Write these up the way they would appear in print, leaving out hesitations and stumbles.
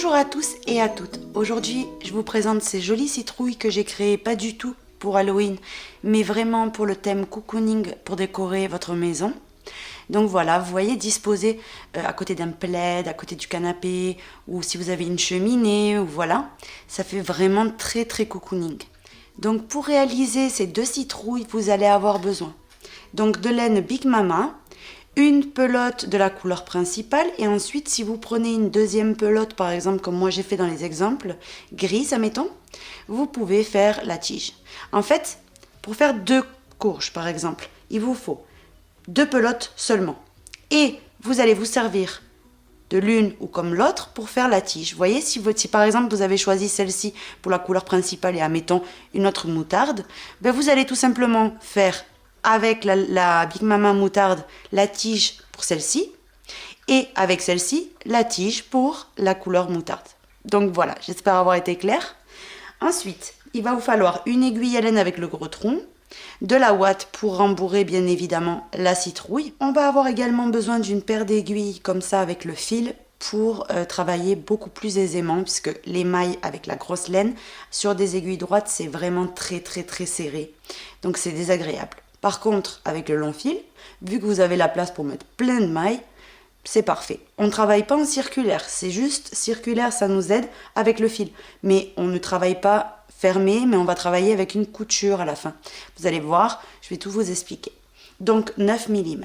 Bonjour à tous et à toutes. Aujourd'hui, je vous présente ces jolies citrouilles que j'ai créées pas du tout pour Halloween, mais vraiment pour le thème cocooning pour décorer votre maison. Donc voilà, vous voyez disposées à côté d'un plaid, à côté du canapé, ou si vous avez une cheminée, ou voilà, ça fait vraiment très très cocooning. Donc pour réaliser ces deux citrouilles, vous allez avoir besoin donc de laine Big Mama, une pelote de la couleur principale et ensuite si vous prenez une deuxième pelote par exemple comme moi j'ai fait dans les exemples, grise admettons, vous pouvez faire la tige. En fait, pour faire deux courges par exemple, il vous faut deux pelotes seulement et vous allez vous servir de l'une ou comme l'autre pour faire la tige. Vous voyez, si par exemple vous avez choisi celle-ci pour la couleur principale et admettons une autre moutarde, ben vous allez tout simplement faire avec la Big Mama moutarde la tige pour celle-ci et avec celle-ci la tige pour la couleur moutarde. Donc voilà, j'espère avoir été claire. Ensuite, il va vous falloir une aiguille à laine avec le gros tronc, de la ouate pour rembourrer bien évidemment la citrouille. On va avoir également besoin d'une paire d'aiguilles comme ça avec le fil pour travailler beaucoup plus aisément puisque l'émail avec la grosse laine sur des aiguilles droites c'est vraiment très serré, donc c'est désagréable. Par contre avec le long fil, vu que vous avez la place pour mettre plein de mailles, c'est parfait. On ne travaille pas en circulaire, c'est juste circulaire, ça nous aide avec le fil. Mais on ne travaille pas fermé, mais on va travailler avec une couture à la fin. Vous allez voir, je vais tout vous expliquer. Donc 9 mm.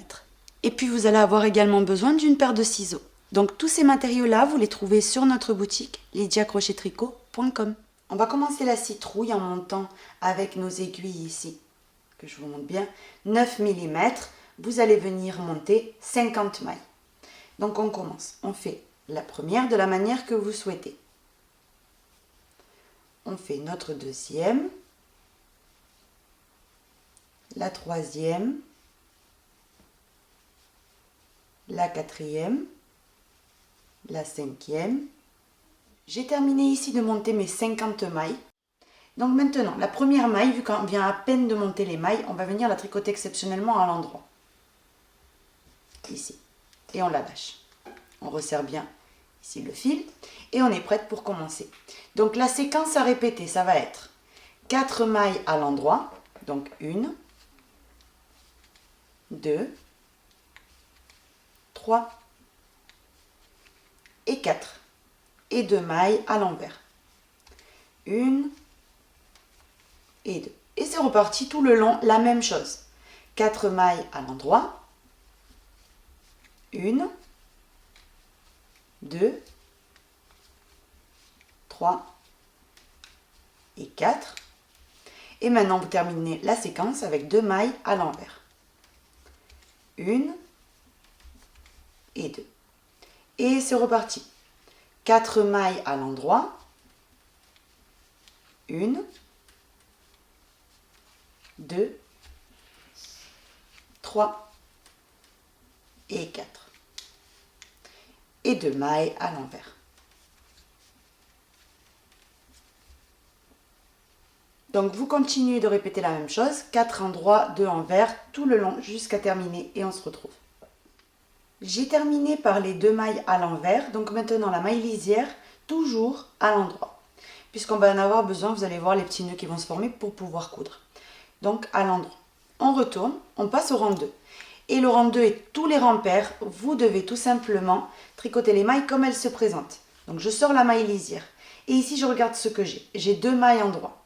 Et puis vous allez avoir également besoin d'une paire de ciseaux. Donc tous ces matériaux-là, vous les trouvez sur notre boutique lydiacrochettricot.com. On va commencer la citrouille en montant avec nos aiguilles ici, que je vous montre bien, 9 mm. Vous allez venir monter 50 mailles. Donc on commence, on fait la première de la manière que vous souhaitez. On fait notre deuxième, la troisième, la quatrième, la cinquième. J'ai terminé ici de monter mes 50 mailles. Donc maintenant, la première maille, vu qu'on vient à peine de monter les mailles, on va venir la tricoter exceptionnellement à l'endroit. Ici. Et on la lâche. On resserre bien ici le fil et on est prête pour commencer. Donc la séquence à répéter, ça va être 4 mailles à l'endroit, donc 1, 2, 3 et 4. Et 2 mailles à l'envers. 1 et 2. Et c'est reparti tout le long, la même chose. 4 mailles à l'endroit, 1, 2, 3 et 4. Et maintenant, vous terminez la séquence avec 2 mailles à l'envers. 1 et 2. Et c'est reparti. 4 mailles à l'endroit. 1, 2, 3 et 4. Et 2 mailles à l'envers. Donc vous continuez de répéter la même chose, 4 endroits, 2 envers, tout le long jusqu'à terminer et on se retrouve. J'ai terminé par les 2 mailles à l'envers, donc maintenant la maille lisière, toujours à l'endroit. Puisqu'on va en avoir besoin, vous allez voir les petits nœuds qui vont se former pour pouvoir coudre. Donc à l'endroit. On retourne, on passe au rang 2. Et le rang 2 et tous les rangs pairs, vous devez tout simplement tricoter les mailles comme elles se présentent. Donc je sors la maille lisière. Et ici je regarde ce que j'ai. J'ai 2 mailles endroit.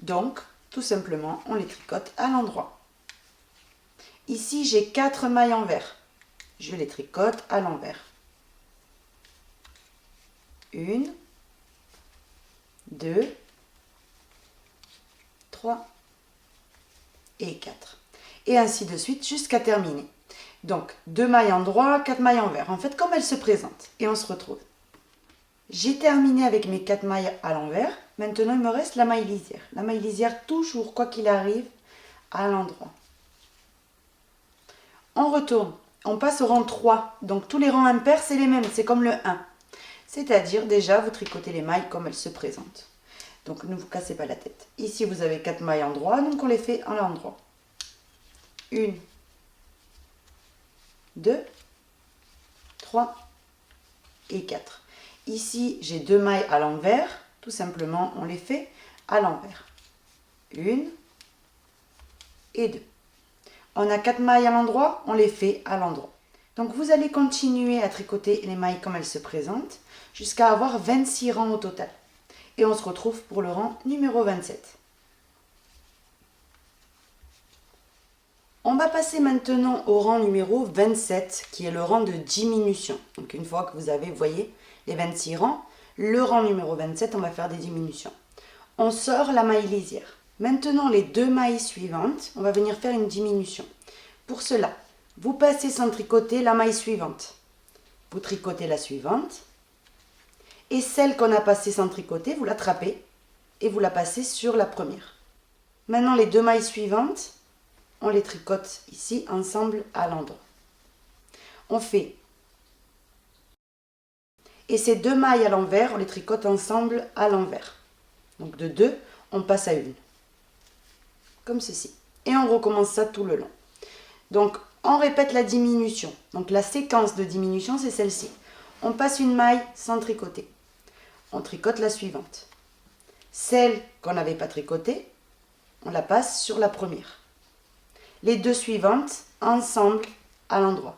Donc tout simplement on les tricote à l'endroit. Ici j'ai 4 mailles envers. Je les tricote à l'envers. 1, 2, 3 et 4. Et ainsi de suite jusqu'à terminer. Donc 2 mailles endroit, 4 mailles envers. En fait comme elles se présentent. Et on se retrouve. J'ai terminé avec mes 4 mailles à l'envers. Maintenant il me reste la maille lisière. La maille lisière toujours, quoi qu'il arrive, à l'endroit. On retourne. On passe au rang 3. Donc tous les rangs impairs c'est les mêmes. C'est comme le 1. C'est-à-dire déjà vous tricotez les mailles comme elles se présentent. Donc ne vous cassez pas la tête. Ici vous avez 4 mailles endroit. Donc on les fait à l'endroit. 1, 2, 3 et 4. Ici, j'ai 2 mailles à l'envers. Tout simplement, on les fait à l'envers. 1 et 2. On a 4 mailles à l'endroit, on les fait à l'endroit. Donc vous allez continuer à tricoter les mailles comme elles se présentent jusqu'à avoir 26 rangs au total. Et on se retrouve pour le rang numéro 27. On va passer maintenant au rang numéro 27 qui est le rang de diminution. Donc une fois que vous avez, vous voyez, les 26 rangs, le rang numéro 27, on va faire des diminutions. On sort la maille lisière. Maintenant, les 2 mailles suivantes, on va venir faire une diminution. Pour cela, vous passez sans tricoter la maille suivante. Vous tricotez la suivante. Et celle qu'on a passée sans tricoter, vous l'attrapez et vous la passez sur la première. Maintenant, les 2 mailles suivantes, on les tricote ici ensemble à l'endroit. On fait. Et ces 2 mailles à l'envers, on les tricote ensemble à l'envers. Donc de 2, on passe à 1. Comme ceci. Et on recommence ça tout le long. Donc, on répète la diminution. Donc, la séquence de diminution, c'est celle-ci. On passe une maille sans tricoter. On tricote la suivante. Celle qu'on n'avait pas tricotée, on la passe sur la première. Les 2 suivantes, ensemble, à l'endroit.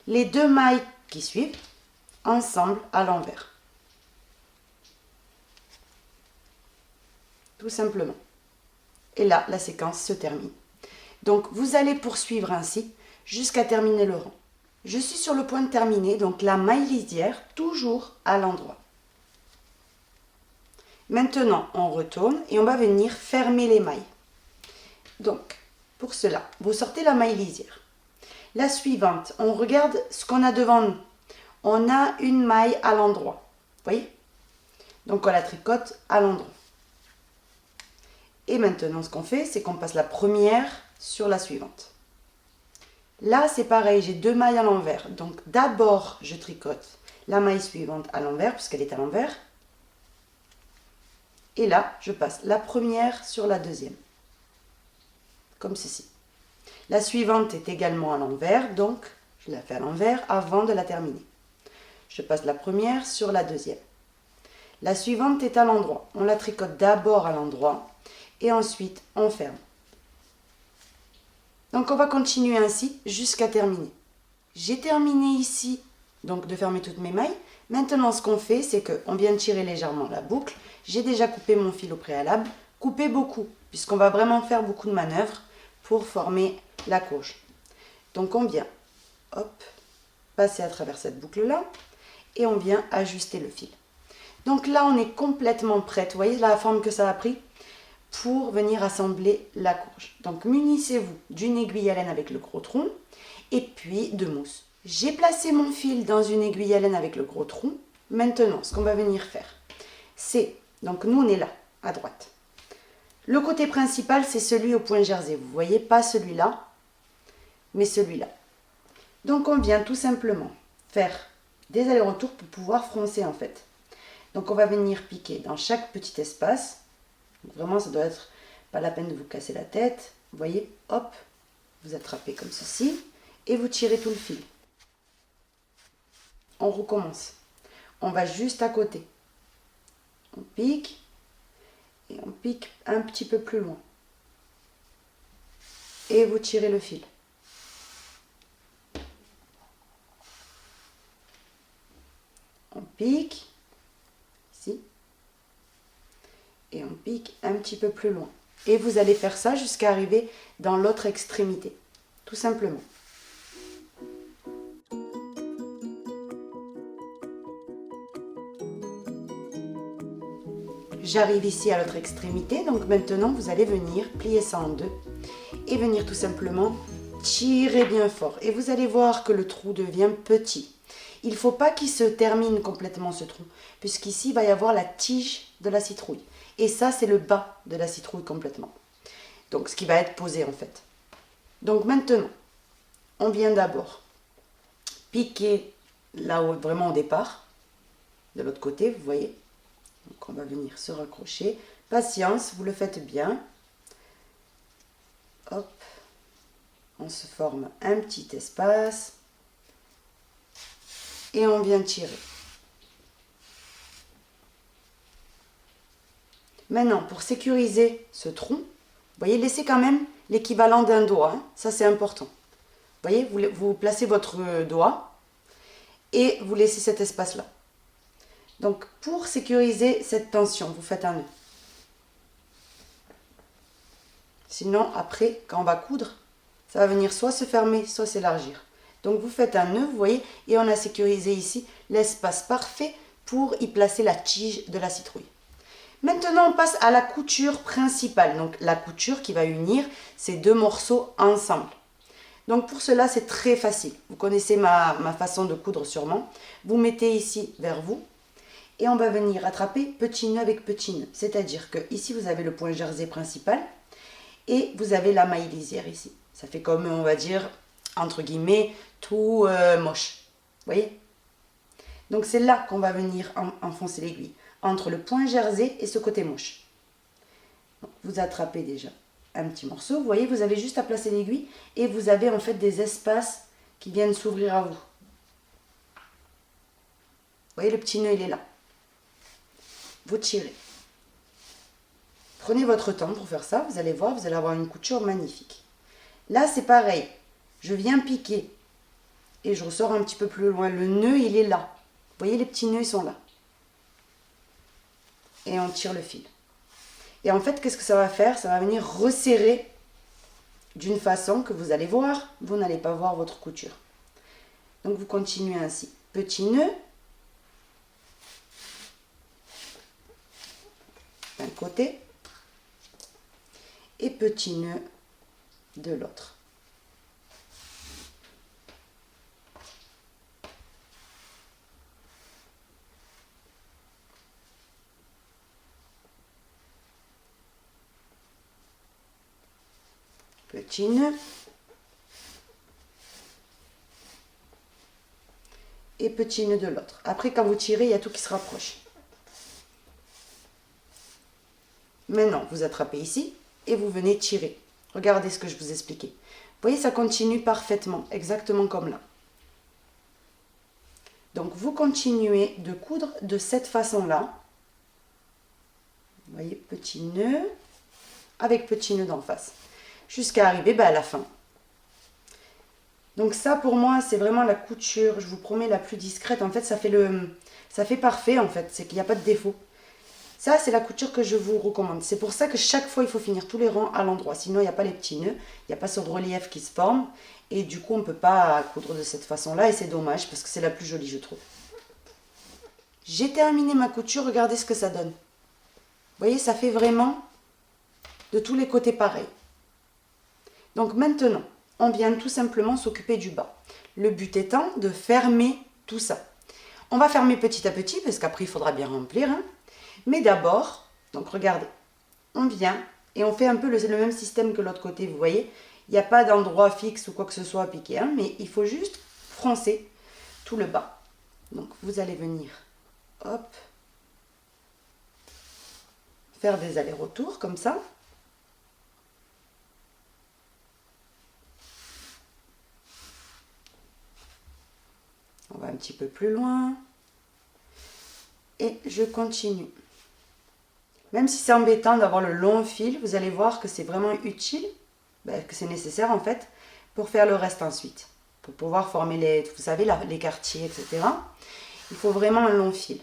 Les 2 mailles qui suivent, ensemble, à l'envers. Tout simplement. Et là, la séquence se termine. Donc, vous allez poursuivre ainsi jusqu'à terminer le rang. Je suis sur le point de terminer, donc la maille lisière, toujours à l'endroit. Maintenant, on retourne et on va venir fermer les mailles. Donc, pour cela, vous sortez la maille lisière. La suivante, on regarde ce qu'on a devant nous. On a une maille à l'endroit. Vous voyez? Donc, on la tricote à l'endroit. Et maintenant, ce qu'on fait, c'est qu'on passe la première sur la suivante. Là, c'est pareil, j'ai 2 mailles à l'envers. Donc, d'abord, je tricote la maille suivante à l'envers, puisqu'elle est à l'envers. Et là, je passe la première sur la deuxième. Comme ceci. La suivante est également à l'envers, donc je la fais à l'envers avant de la terminer. Je passe la première sur la deuxième. La suivante est à l'endroit. On la tricote d'abord à l'endroit et ensuite on ferme. Donc on va continuer ainsi jusqu'à terminer. J'ai terminé ici donc de fermer toutes mes mailles. Maintenant ce qu'on fait, c'est qu'on vient tirer légèrement la boucle. J'ai déjà coupé mon fil au préalable. Coupez beaucoup, puisqu'on va vraiment faire beaucoup de manœuvres pour former la courge. Donc on vient, hop, passer à travers cette boucle-là et on vient ajuster le fil. Donc là, on est complètement prête. Vous voyez la forme que ça a pris pour venir assembler la courge. Donc munissez-vous d'une aiguille à laine avec le gros tronc et puis de mousse. J'ai placé mon fil dans une aiguille à laine avec le gros tronc. Maintenant, ce qu'on va venir faire, c'est, donc nous on est là, à droite. Le côté principal, c'est celui au point jersey. Vous voyez, pas celui-là, mais celui-là. Donc on vient tout simplement faire des allers-retours pour pouvoir froncer en fait. Donc on va venir piquer dans chaque petit espace. Donc, vraiment, ça doit être pas la peine de vous casser la tête. Vous voyez, hop, vous attrapez comme ceci et vous tirez tout le fil. On recommence. On va juste à côté. On pique et on pique un petit peu plus loin. Et vous tirez le fil. On pique ici et on pique un petit peu plus loin. Et vous allez faire ça jusqu'à arriver dans l'autre extrémité, tout simplement. J'arrive ici à l'autre extrémité, donc maintenant vous allez venir plier ça en deux et venir tout simplement tirer bien fort. Et vous allez voir que le trou devient petit. Il ne faut pas qu'il se termine complètement ce trou, puisqu'ici il va y avoir la tige de la citrouille. Et ça, c'est le bas de la citrouille complètement. Donc ce qui va être posé en fait. Donc maintenant, on vient d'abord piquer là où, vraiment au départ, de l'autre côté, vous voyez. Donc on va venir se raccrocher. Patience, vous le faites bien. Hop, on se forme un petit espace. et on vient tirer. Maintenant, pour sécuriser ce trou, vous voyez, laissez quand même l'équivalent d'un doigt, hein. Ça c'est important. Vous voyez, vous placez votre doigt et vous laissez cet espace-là. Donc, pour sécuriser cette tension, vous faites un nœud. Sinon, après, quand on va coudre, ça va venir soit se fermer, soit s'élargir. Donc, vous faites un nœud, vous voyez, et on a sécurisé ici l'espace parfait pour y placer la tige de la citrouille. Maintenant, on passe à la couture principale. Donc, la couture qui va unir ces deux morceaux ensemble. Donc, pour cela, c'est très facile. Vous connaissez ma façon de coudre sûrement. Vous mettez ici vers vous. Et on va venir attraper petit nœud avec petit nœud. C'est-à-dire que ici, vous avez le point jersey principal. Et vous avez la maille lisière ici. Ça fait comme, on va dire, entre guillemets, tout moche. Vous voyez? Donc, c'est là qu'on va venir enfoncer l'aiguille. Entre le point jersey et ce côté moche. Donc, vous attrapez déjà un petit morceau. Vous voyez, vous avez juste à placer l'aiguille et vous avez en fait des espaces qui viennent s'ouvrir à vous. Vous voyez, le petit nœud, il est là. Vous tirez. Prenez votre temps pour faire ça. Vous allez voir, vous allez avoir une couture magnifique. Là, c'est pareil. Je viens piquer et je ressors un petit peu plus loin. Le nœud, il est là. Vous voyez, les petits nœuds, ils sont là. Et on tire le fil. Et en fait, qu'est-ce que ça va faire? Ça va venir resserrer d'une façon que vous allez voir. Vous n'allez pas voir votre couture. Donc, vous continuez ainsi. Petit nœud. D'un côté. Et petit nœud de l'autre. Petit nœud et petit nœud de l'autre. Après, quand vous tirez, il y a tout qui se rapproche. Maintenant, vous attrapez ici et vous venez tirer. Regardez ce que je vous expliquais. Vous voyez, ça continue parfaitement, exactement comme là. Donc, vous continuez de coudre de cette façon-là. Vous voyez, petit nœud avec petit nœud d'en face. Jusqu'à arriver à la fin. Donc ça, pour moi, c'est vraiment la couture, je vous promets, la plus discrète. En fait, ça fait parfait, en fait. C'est qu'il n'y a pas de défaut. Ça, c'est la couture que je vous recommande. C'est pour ça que chaque fois, il faut finir tous les rangs à l'endroit. Sinon, il n'y a pas les petits nœuds. Il n'y a pas ce relief qui se forme. Et du coup, on ne peut pas coudre de cette façon-là. Et c'est dommage, parce que c'est la plus jolie, je trouve. J'ai terminé ma couture. Regardez ce que ça donne. Vous voyez, ça fait vraiment de tous les côtés pareil. Donc maintenant, on vient tout simplement s'occuper du bas. Le but étant de fermer tout ça. On va fermer petit à petit, parce qu'après, il faudra bien remplir. Hein. Mais d'abord, donc regardez, on vient et on fait un peu le même système que l'autre côté, vous voyez. Il n'y a pas d'endroit fixe ou quoi que ce soit à piquer, hein, mais il faut juste froncer tout le bas. Donc vous allez venir, hop, faire des allers-retours comme ça. On va un petit peu plus loin. Et je continue. Même si c'est embêtant d'avoir le long fil, vous allez voir que c'est vraiment utile, que c'est nécessaire en fait, pour faire le reste ensuite. Pour pouvoir former les, vous savez, les quartiers, etc. Il faut vraiment un long fil.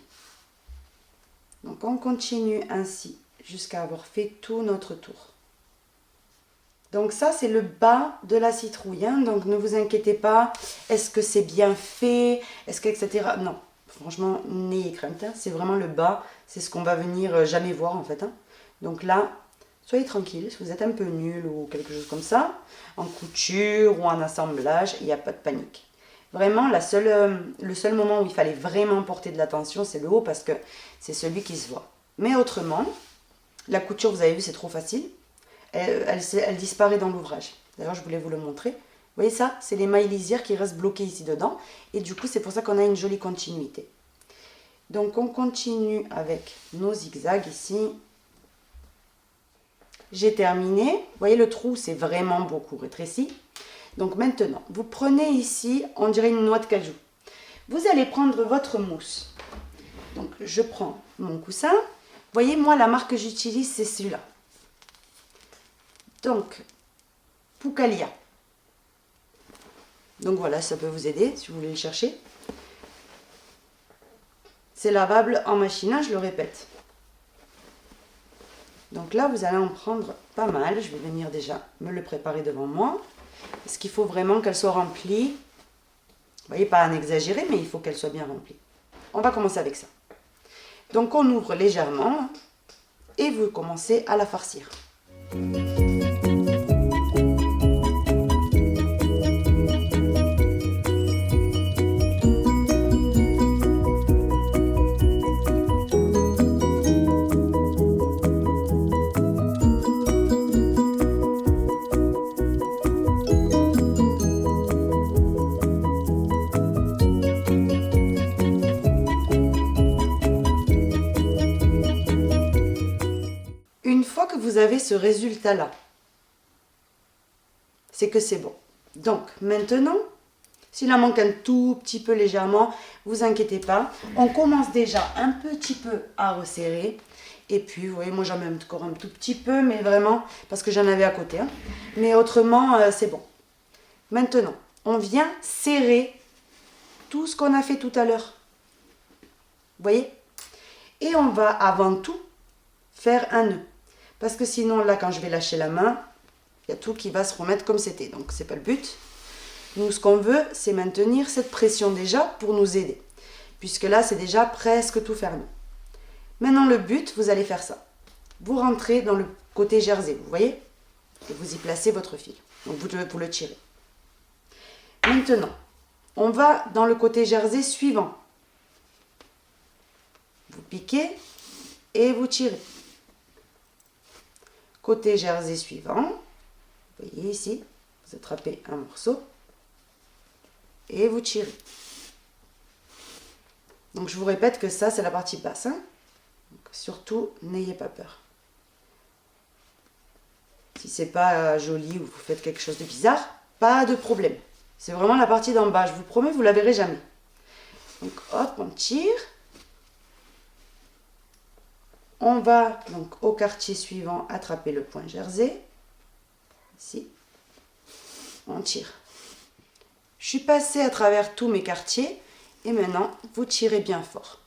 Donc on continue ainsi jusqu'à avoir fait tout notre tour. Donc ça, c'est le bas de la citrouille. Hein. Donc ne vous inquiétez pas. Est-ce que c'est bien fait? Est-ce que, etc. Non, franchement, n'ayez crainte. Hein. C'est vraiment le bas. C'est ce qu'on va venir jamais voir en fait. Hein. Donc là, soyez tranquille. Si vous êtes un peu nul ou quelque chose comme ça, en couture ou en assemblage, il n'y a pas de panique. Vraiment, le seul moment où il fallait vraiment porter de l'attention, c'est le haut parce que c'est celui qui se voit. Mais autrement, la couture, vous avez vu, c'est trop facile. Elle disparaît dans l'ouvrage. D'ailleurs, je voulais vous le montrer. Vous voyez ça? C'est les mailles lisières qui restent bloquées ici dedans. Et du coup, c'est pour ça qu'on a une jolie continuité. Donc, on continue avec nos zigzags ici. J'ai terminé. Vous voyez, le trou, c'est vraiment beaucoup rétréci. Donc maintenant, vous prenez ici, on dirait une noix de cajou. Vous allez prendre votre mousse. Donc, je prends mon coussin. Vous voyez, moi, la marque que j'utilise, c'est celui-là. Donc, Pucallea. Donc voilà, ça peut vous aider si vous voulez le chercher. C'est lavable en machine, je le répète. Donc là, vous allez en prendre pas mal. Je vais venir déjà me le préparer devant moi. Parce qu'il faut vraiment qu'elle soit remplie. Vous voyez, pas en exagérer, mais il faut qu'elle soit bien remplie. On va commencer avec ça. Donc on ouvre légèrement et vous commencez à la farcir. Une fois que vous avez ce résultat-là, c'est que c'est bon. Donc, maintenant, s'il en manque un tout petit peu légèrement, vous inquiétez pas. On commence déjà un petit peu à resserrer. Et puis, vous voyez, moi j'en mets encore un tout petit peu, mais vraiment, parce que j'en avais à côté. Hein. Mais autrement, c'est bon. Maintenant, on vient serrer tout ce qu'on a fait tout à l'heure. Vous voyez? Et on va avant tout faire un nœud. Parce que sinon, là, quand je vais lâcher la main, il y a tout qui va se remettre comme c'était. Donc, c'est pas le but. Nous, ce qu'on veut, c'est maintenir cette pression déjà pour nous aider. Puisque là, c'est déjà presque tout fermé. Maintenant, le but, vous allez faire ça. Vous rentrez dans le côté jersey, vous voyez? Et vous y placez votre fil. Donc, vous le tirez. Maintenant, on va dans le côté jersey suivant. Vous piquez et vous tirez. Côté jersey suivant, vous voyez ici, vous attrapez un morceau et vous tirez. Donc je vous répète que ça c'est la partie basse. Hein. Donc, surtout, n'ayez pas peur. Si c'est pas joli ou vous faites quelque chose de bizarre, pas de problème. C'est vraiment la partie d'en bas, je vous promets, vous la verrez jamais. Donc hop, on tire. On va donc au quartier suivant attraper le point jersey. Ici. On tire. Je suis passée à travers tous mes quartiers et maintenant vous tirez bien fort.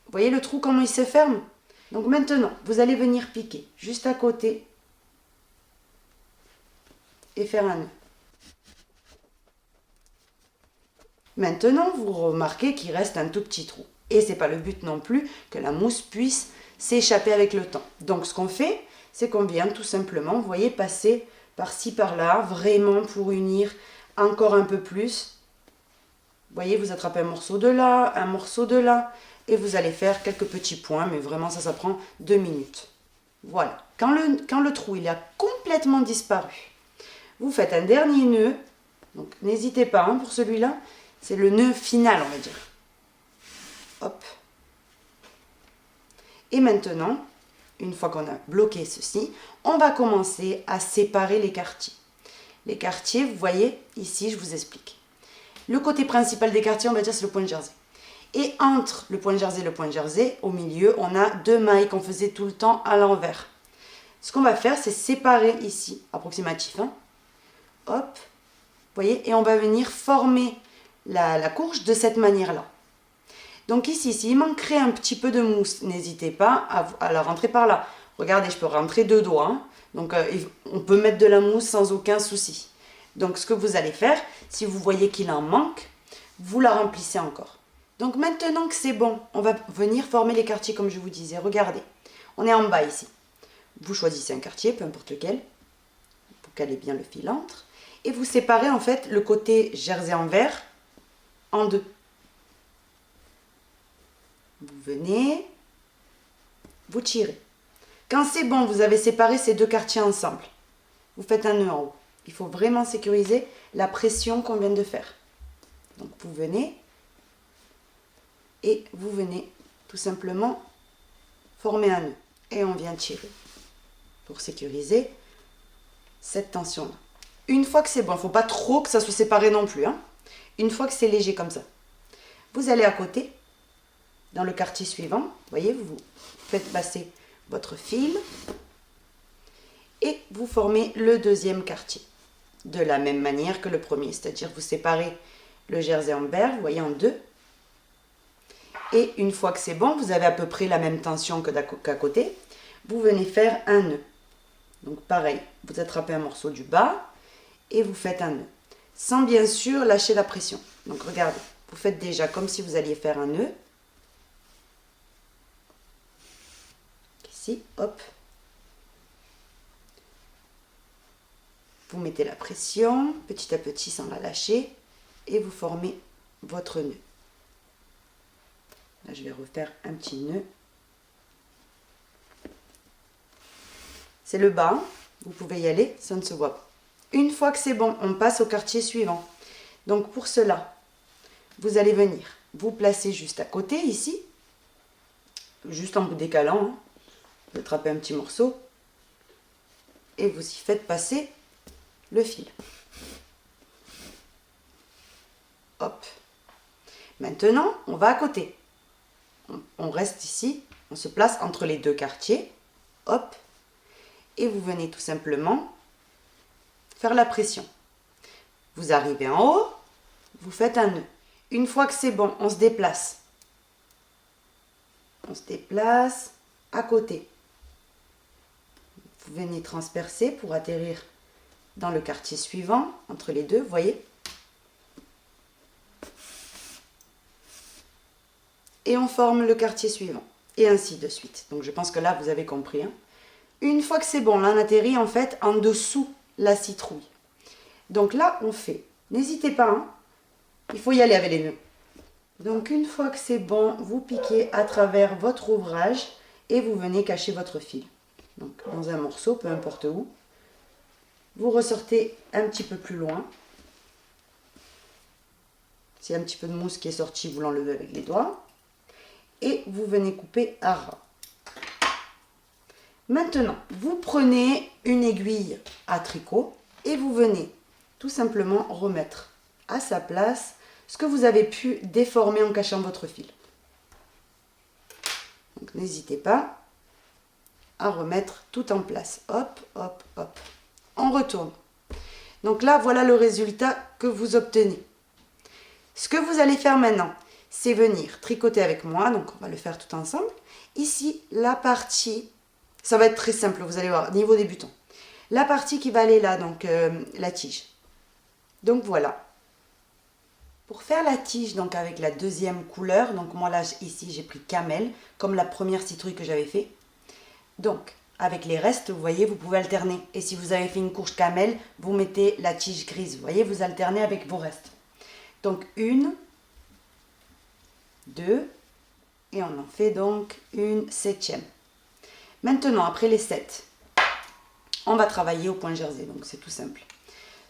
Vous voyez le trou comment il se ferme? Donc maintenant vous allez venir piquer juste à côté et faire un nœud. Maintenant vous remarquez qu'il reste un tout petit trou. Et c'est pas le but non plus que la mousse puisse s'échapper avec le temps. Donc ce qu'on fait, c'est qu'on vient tout simplement, vous voyez, passer par-ci par-là, vraiment pour unir encore un peu plus. Vous voyez, vous attrapez un morceau de là, et vous allez faire quelques petits points, mais vraiment ça prend 2 minutes. Voilà. Quand le trou il a complètement disparu, vous faites un dernier nœud. Donc n'hésitez pas hein, pour celui-là, c'est le nœud final, on va dire. Hop. Et maintenant, une fois qu'on a bloqué ceci, on va commencer à séparer les quartiers. Les quartiers, vous voyez, ici, je vous explique. Le côté principal des quartiers, on va dire, c'est le point jersey. Et entre le point jersey et le point jersey, au milieu, on a 2 mailles qu'on faisait tout le temps à l'envers. Ce qu'on va faire, c'est séparer ici, approximatif. Hein. Hop, vous voyez, et on va venir former la courge de cette manière-là. Donc ici, s'il manquerait un petit peu de mousse, n'hésitez pas à la rentrer par là. Regardez, je peux rentrer 2 doigts. Hein. Donc on peut mettre de la mousse sans aucun souci. Donc ce que vous allez faire, si vous voyez qu'il en manque, vous la remplissez encore. Donc maintenant que c'est bon, on va venir former les quartiers comme je vous disais. Regardez, on est en bas ici. Vous choisissez un quartier, peu importe lequel. Vous calez bien le fil entre. Et vous séparez en fait le côté jersey envers en 2. Vous venez, vous tirez. Quand c'est bon, vous avez séparé ces 2 quartiers ensemble. Vous faites un nœud en haut. Il faut vraiment sécuriser la pression qu'on vient de faire. Donc vous venez et vous venez tout simplement former un nœud. Et on vient tirer pour sécuriser cette tension-là. Une fois que c'est bon, il ne faut pas trop que ça soit séparé non plus. Hein. Une fois que c'est léger comme ça, Vous allez à côté, dans le quartier suivant, vous voyez, vous faites passer votre fil et vous formez le deuxième quartier. De la même manière que le premier, c'est-à-dire vous séparez le jersey amber, vous voyez, en deux. Et une fois que c'est bon, vous avez à peu près la même tension qu'à côté, vous venez faire un nœud. Donc pareil, vous attrapez un morceau du bas et vous faites un nœud. Sans bien sûr lâcher la pression. Donc regardez, vous faites déjà comme si vous alliez faire un nœud. Ici, hop. Vous mettez la pression, petit à petit sans la lâcher, et vous formez votre nœud. Là, je vais refaire un petit nœud. C'est le bas, vous pouvez y aller, ça ne se voit pas. Une fois que c'est bon, on passe au quartier suivant. Donc pour cela, vous allez venir vous placer juste à côté, ici, juste en vous décalant, hein. Vous attrapez un petit morceau, et vous y faites passer le fil. Hop. Maintenant, on va à côté. On reste ici, on se place entre les deux quartiers. Hop. Et vous venez tout simplement faire la pression. Vous arrivez en haut, vous faites un nœud. Une fois que c'est bon, on se déplace. On se déplace à côté. Vous venez transpercer pour atterrir dans le quartier suivant, entre les deux, vous voyez. Et on forme le quartier suivant, et ainsi de suite. Donc je pense que là, vous avez compris. Hein. Une fois que c'est bon, là, on atterrit en fait en dessous la citrouille. Donc là, on fait, n'hésitez pas, hein, il faut y aller avec les nœuds. Donc une fois que c'est bon, vous piquez à travers votre ouvrage et vous venez cacher votre fil. Donc dans un morceau, peu importe où. Vous ressortez un petit peu plus loin. S'il y a un petit peu de mousse qui est sortie, vous l'enlevez avec les doigts. Et vous venez couper à ras. Maintenant, vous prenez une aiguille à tricot et vous venez tout simplement remettre à sa place ce que vous avez pu déformer en cachant votre fil. Donc n'hésitez pas à remettre tout en place. Hop, hop, hop. On retourne. Donc là, voilà le résultat que vous obtenez. Ce que vous allez faire maintenant, c'est venir tricoter avec moi. Donc on va le faire tout ensemble. Ici, la partie, ça va être très simple, vous allez voir, niveau débutant. La partie qui va aller là, donc la tige. Donc voilà. Pour faire la tige, donc avec la deuxième couleur, donc moi là, ici, j'ai pris camel, comme la première citrouille que j'avais fait. Donc, avec les restes, vous voyez, vous pouvez alterner. Et si vous avez fait une courge camel, vous mettez la tige grise. Vous voyez, vous alternez avec vos restes. Donc, 1, 2, et on en fait donc une 7e. Maintenant, après les 7, on va travailler au point jersey. Donc, c'est tout simple.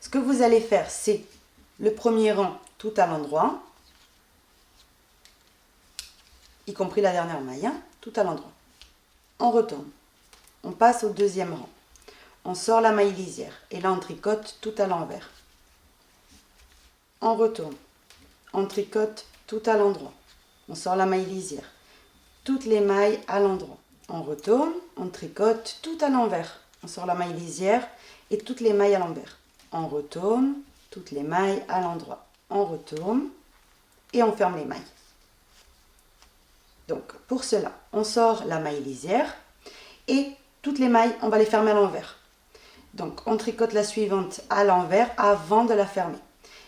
Ce que vous allez faire, c'est le premier rang tout à l'endroit, y compris la dernière maille, hein, tout à l'endroit. On retourne. On passe au deuxième rang. On sort la maille lisière. Et là, on tricote tout à l'envers. On retourne. On tricote tout à l'endroit. On sort la maille lisière. Toutes les mailles à l'endroit. On retourne. On tricote tout à l'envers. On sort la maille lisière et toutes les mailles à l'envers. On retourne. Toutes les mailles à l'endroit. On retourne. Et on ferme les mailles. Donc, pour cela, on sort la maille lisière et toutes les mailles, on va les fermer à l'envers. Donc, on tricote la suivante à l'envers avant de la fermer.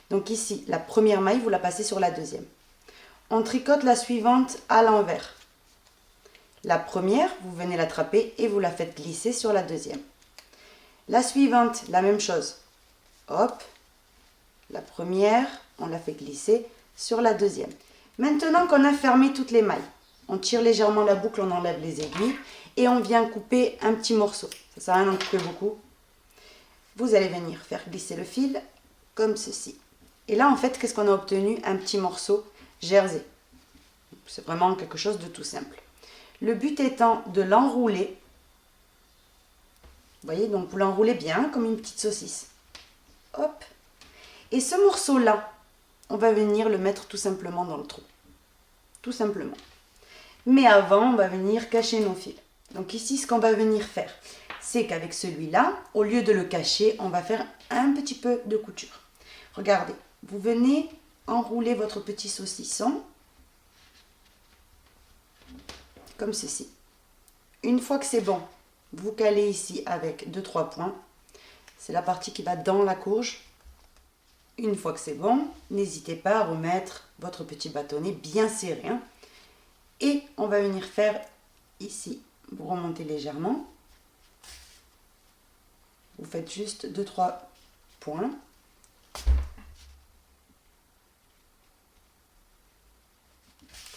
Donc ici, la première maille, vous la passez sur la deuxième. On tricote la suivante à l'envers. La première, vous venez l'attraper et vous la faites glisser sur la deuxième. La suivante, la même chose. Hop, la première, on la fait glisser sur la deuxième. Maintenant qu'on a fermé toutes les mailles, on tire légèrement la boucle, on enlève les aiguilles et on vient couper un petit morceau. Ça sert à rien d'en couper beaucoup. Vous allez venir faire glisser le fil comme ceci. Et là, en fait, qu'est-ce qu'on a obtenu? Un petit morceau jersey. C'est vraiment quelque chose de tout simple. Le but étant de l'enrouler. Vous voyez, donc vous l'enroulez bien comme une petite saucisse. Hop. Et ce morceau-là, on va venir le mettre tout simplement dans le trou. tout simplement. Mais avant, on va venir cacher nos fils. Donc ici, ce qu'on va venir faire, c'est qu'avec celui-là, au lieu de le cacher, on va faire un petit peu de couture. Regardez, vous venez enrouler votre petit saucisson, comme ceci. Une fois que c'est bon, vous calez ici avec 2-3 points. C'est la partie qui va dans la courge. Une fois que c'est bon, n'hésitez pas à remettre votre petit bâtonnet bien serré. Et on va venir faire ici, vous remontez légèrement. Vous faites juste 2-3 points.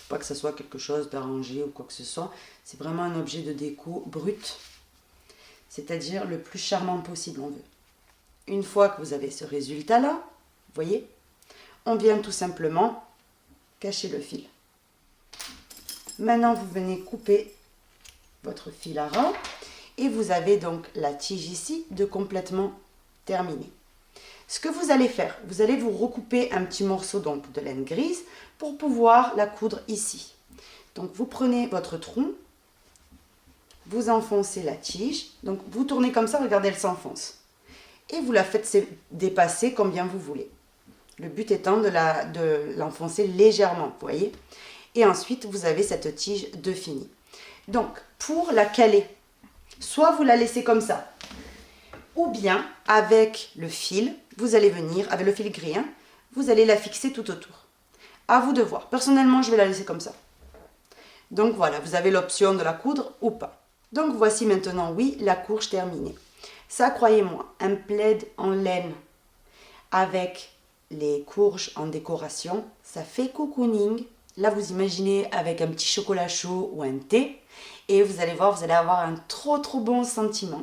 Pas que ce soit quelque chose d'arrangé ou quoi que ce soit. C'est vraiment un objet de déco brut. C'est-à-dire le plus charmant possible, on veut. Une fois que vous avez ce résultat-là, vous voyez, on vient tout simplement cacher le fil. Maintenant, vous venez couper votre fil à ras et vous avez donc la tige ici de complètement terminée. Ce que vous allez faire, vous allez vous recouper un petit morceau donc de laine grise pour pouvoir la coudre ici. Donc vous prenez votre tronc, vous enfoncez la tige, donc vous tournez comme ça, regardez, elle s'enfonce. Et vous la faites dépasser combien vous voulez. Le but étant de l'enfoncer légèrement, vous voyez. Et ensuite, vous avez cette tige de fini. Donc, pour la caler, soit vous la laissez comme ça, ou bien avec le fil, vous allez venir, avec le fil gris, vous allez la fixer tout autour. À vous de voir. Personnellement, je vais la laisser comme ça. Donc voilà, vous avez l'option de la coudre ou pas. Donc voici maintenant, oui, la courge terminée. Ça, croyez-moi, un plaid en laine avec les courges en décoration, ça fait cocooning. Là, vous imaginez avec un petit chocolat chaud ou un thé. Et vous allez voir, vous allez avoir un trop bon sentiment.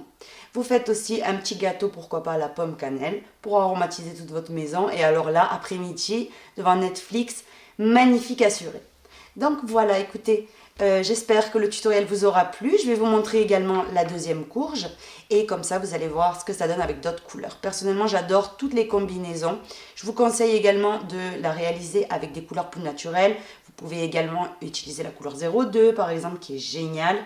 Vous faites aussi un petit gâteau, pourquoi pas à la pomme cannelle, pour aromatiser toute votre maison. Et alors là, après-midi, devant Netflix, magnifique assuré. Donc voilà, écoutez, j'espère que le tutoriel vous aura plu. Je vais vous montrer également la deuxième courge. Et comme ça, vous allez voir ce que ça donne avec d'autres couleurs. Personnellement, j'adore toutes les combinaisons. Je vous conseille également de la réaliser avec des couleurs plus naturelles. Vous pouvez également utiliser la couleur 02, par exemple, qui est géniale.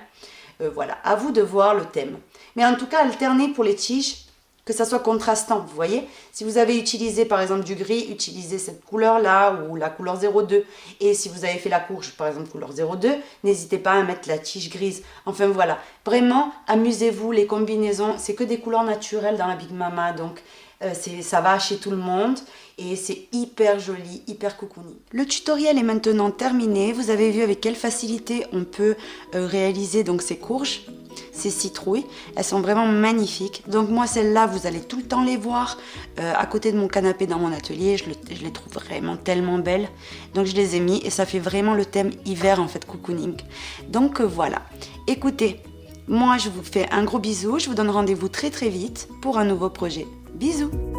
Voilà, à vous de voir le thème. Mais en tout cas, alternez pour les tiges, que ça soit contrastant, vous voyez. Si vous avez utilisé par exemple du gris, utilisez cette couleur-là ou la couleur 02. Et si vous avez fait la courge, par exemple couleur 02, n'hésitez pas à mettre la tige grise. Enfin voilà, vraiment, amusez-vous, les combinaisons, c'est que des couleurs naturelles dans la Big Mama, donc ça va chez tout le monde. Et c'est hyper joli, hyper cocooning. Le tutoriel est maintenant terminé. Vous avez vu avec quelle facilité on peut réaliser donc ces courges, ces citrouilles. Elles sont vraiment magnifiques. Donc moi celles-là, vous allez tout le temps les voir à côté de mon canapé dans mon atelier. Je les trouve vraiment tellement belles. Donc je les ai mis et ça fait vraiment le thème hiver en fait, cocooning. Donc voilà. Écoutez, moi je vous fais un gros bisou. Je vous donne rendez-vous très vite pour un nouveau projet. Bisous!